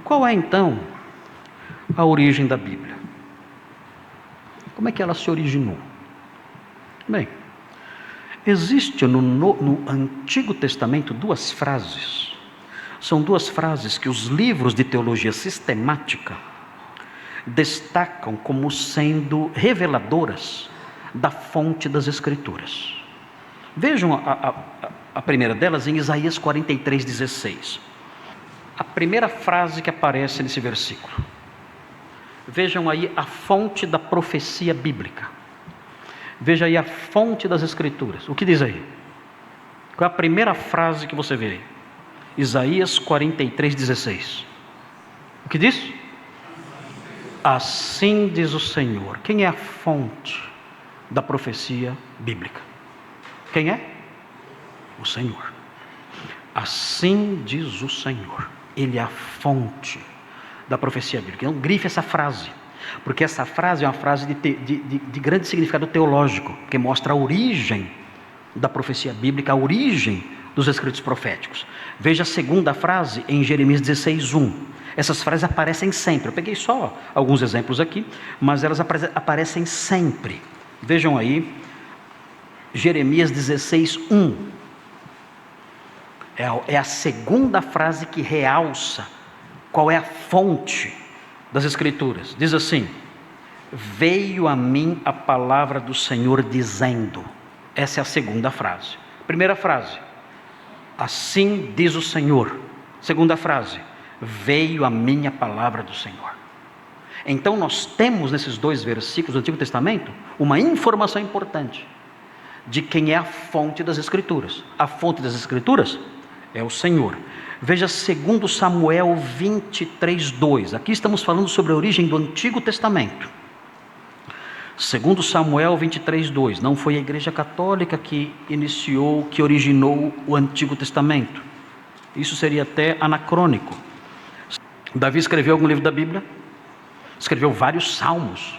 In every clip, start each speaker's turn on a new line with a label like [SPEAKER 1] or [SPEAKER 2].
[SPEAKER 1] Qual é então a origem da Bíblia? Como é que ela se originou? Bem, existe no Antigo Testamento duas frases. São duas frases que os livros de teologia sistemática destacam como sendo reveladoras da fonte das Escrituras. Vejam a primeira delas em Isaías 43:16. A primeira frase que aparece nesse versículo. Vejam aí a fonte da profecia bíblica. Veja aí a fonte das Escrituras. O que diz aí? Qual é a primeira frase que você vê aí? Isaías 43:16. O que diz? Assim diz o Senhor. Quem é a fonte da profecia bíblica? Quem é? O Senhor. Assim diz o Senhor. Ele é a fonte da profecia bíblica. Então grife essa frase, porque essa frase é uma frase de grande significado teológico, que mostra a origem da profecia bíblica, a origem dos escritos proféticos. Veja a segunda frase em Jeremias 16:1. Essas frases aparecem sempre. Eu peguei só alguns exemplos aqui, mas elas aparecem sempre. Vejam aí, Jeremias 16:1. É a segunda frase que realça qual é a fonte das Escrituras. Diz assim: veio a mim a palavra do Senhor dizendo. Essa é a segunda frase. Primeira frase: assim diz o Senhor. Segunda frase: veio a mim a palavra do Senhor. Então nós temos nesses dois versículos do Antigo Testamento uma informação importante de quem é a fonte das Escrituras. A fonte das Escrituras é o Senhor. Veja 2 Samuel 23:2. Aqui estamos falando sobre a origem do Antigo Testamento. 2 Samuel 23:2. Não foi a Igreja Católica que iniciou, que originou o Antigo Testamento. Isso seria até anacrônico. Davi escreveu algum livro da Bíblia? Escreveu vários salmos.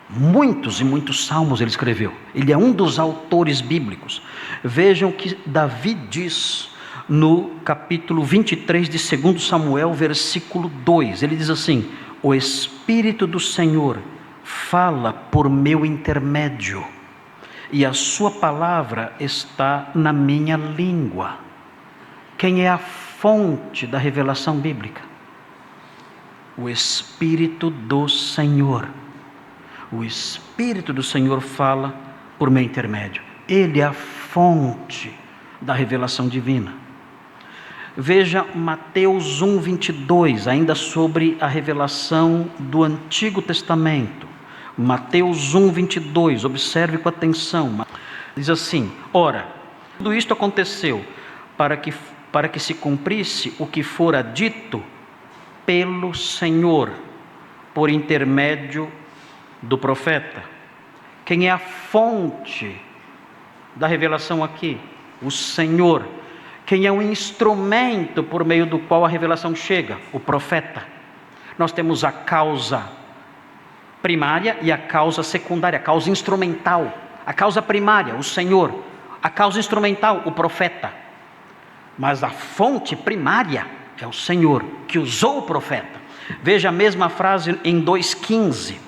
[SPEAKER 1] Muitos e muitos salmos ele escreveu. Ele é um dos autores bíblicos. Vejam o que Davi diz no capítulo 23 de 2 Samuel, versículo 2. Ele diz assim: o Espírito do Senhor fala por meu intermédio, e a sua palavra está na minha língua. Quem é a fonte da revelação bíblica? O Espírito do Senhor. O Espírito do Senhor fala por meu intermédio. Ele é a fonte da revelação divina. Veja Mateus 1:22, ainda sobre a revelação do Antigo Testamento. Mateus 1:22, observe com atenção. Diz assim: ora, tudo isto aconteceu para que se cumprisse o que fora dito pelo Senhor, por intermédio do profeta. Quem é a fonte da revelação aqui? O Senhor. Quem é o instrumento por meio do qual a revelação chega? O profeta. Nós temos a causa primária e a causa secundária, a causa instrumental. A causa primária, o Senhor. A causa instrumental, o profeta. Mas a fonte primária é o Senhor, que usou o profeta. Veja a mesma frase em 2:15.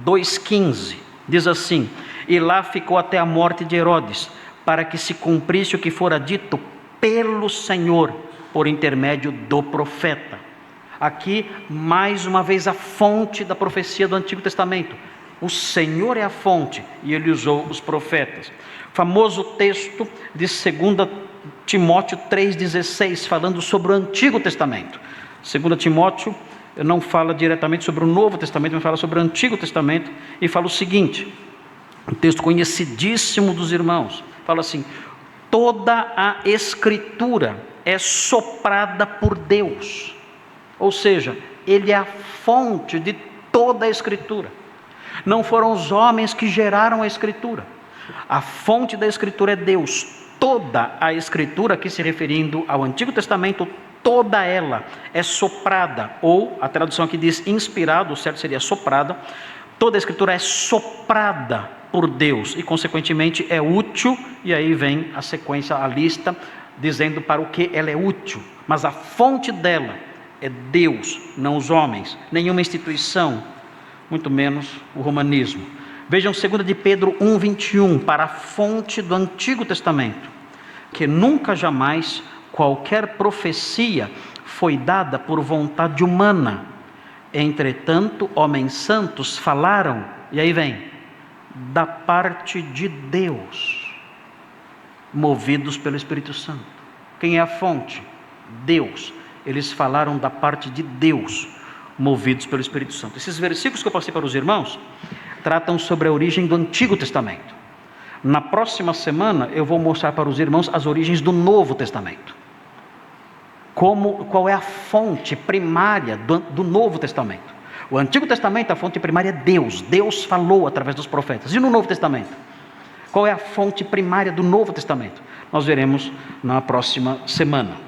[SPEAKER 1] 2:15 diz assim: e lá ficou até a morte de Herodes, para que se cumprisse o que fora dito pelo Senhor, por intermédio do profeta. Aqui, mais uma vez, a fonte da profecia do Antigo Testamento. O Senhor é a fonte, e Ele usou os profetas. Famoso texto de 2 Timóteo 3,16, falando sobre o Antigo Testamento. 2 Timóteo não fala diretamente sobre o Novo Testamento, mas fala sobre o Antigo Testamento, e fala o seguinte, um texto conhecidíssimo dos irmãos, fala assim: toda a Escritura é soprada por Deus. Ou seja, Ele é a fonte de toda a Escritura. Não foram os homens que geraram a Escritura. A fonte da Escritura é Deus. Toda a Escritura, aqui se referindo ao Antigo Testamento, toda ela é soprada, ou a tradução aqui diz inspirado, o certo seria soprada. Toda a Escritura é soprada por Deus e, consequentemente, é útil, e aí vem a sequência, a lista, dizendo para o que ela é útil. Mas a fonte dela É Deus, não os homens, nenhuma instituição, muito menos o romanismo. Vejam 2 de Pedro 1:21, para a fonte do Antigo Testamento, que nunca jamais qualquer profecia foi dada por vontade humana. Entretanto, homens santos falaram, e aí vem, da parte de Deus, movidos pelo Espírito Santo. Quem é a fonte? Deus. Eles falaram da parte de Deus, movidos pelo Espírito Santo. Esses versículos que eu passei para os irmãos tratam sobre a origem do Antigo Testamento. Na próxima semana eu vou mostrar para os irmãos as origens do Novo Testamento. Qual é a fonte primária do Novo Testamento? O Antigo Testamento, a fonte primária é Deus. Deus falou através dos profetas. E no Novo Testamento? Qual é a fonte primária do Novo Testamento? Nós veremos na próxima semana.